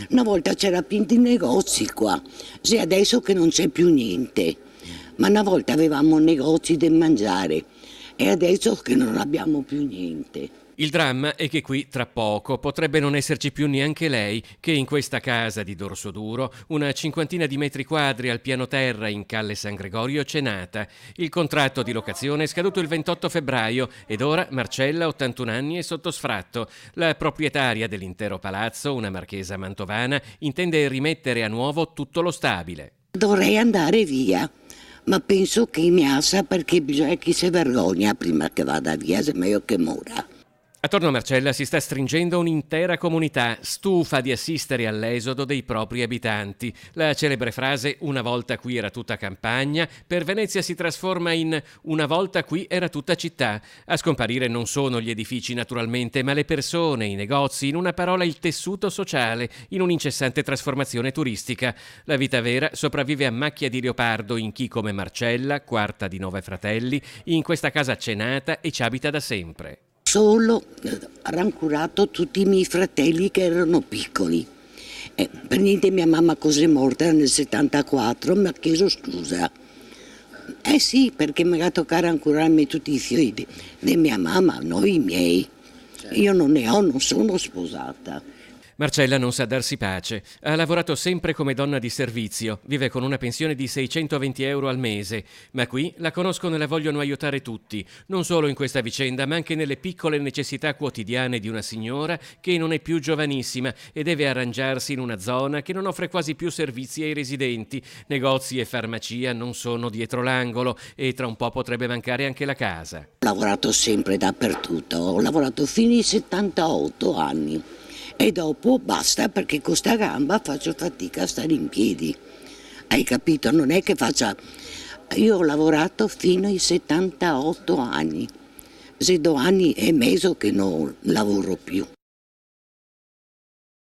Una volta c'era pinti negozi qua, sì, adesso che non c'è più niente, ma una volta avevamo negozi da mangiare e adesso che non abbiamo più niente. Il dramma è che qui, tra poco, potrebbe non esserci più neanche lei, che in questa casa di Dorsoduro, una cinquantina di metri quadri al piano terra in Calle San Gregorio, c'è nata. Il contratto di locazione è scaduto il 28 febbraio ed ora Marcella, 81 anni, è sotto sfratto. La proprietaria dell'intero palazzo, una marchesa mantovana, intende rimettere a nuovo tutto lo stabile. Dovrei andare via, ma penso che mi assa perché bisogna che si vergogna prima che vada via, se meglio che mora. Attorno a Marcella si sta stringendo un'intera comunità, stufa di assistere all'esodo dei propri abitanti. La celebre frase "una volta qui era tutta campagna" per Venezia si trasforma in "una volta qui era tutta città". A scomparire non sono gli edifici naturalmente, ma le persone, i negozi, in una parola il tessuto sociale, in un'incessante trasformazione turistica. La vita vera sopravvive a macchia di leopardo in chi come Marcella, quarta di 9 fratelli, in questa casa c'è nata e ci abita da sempre. Solo rancurato tutti i miei fratelli che erano piccoli. Per niente mia mamma così è morta nel 74, mi ha chiesto scusa. Eh sì, perché mi ha toccato rancurarmi tutti i figli di mia mamma, noi i miei. Io non ne ho, non sono sposata. Marcella non sa darsi pace. Ha lavorato sempre come donna di servizio, vive con una pensione di 620 euro al mese, ma qui la conoscono e la vogliono aiutare tutti, non solo in questa vicenda, ma anche nelle piccole necessità quotidiane di una signora che non è più giovanissima e deve arrangiarsi in una zona che non offre quasi più servizi ai residenti. Negozi e farmacia non sono dietro l'angolo e tra un po' potrebbe mancare anche la casa. Ho lavorato sempre dappertutto, ho lavorato fino ai 78 anni. E dopo basta perché con sta gamba faccio fatica a stare in piedi. Hai capito? Non è che faccia... Io ho lavorato fino ai 78 anni. Se 2 anni e mezzo che non lavoro più.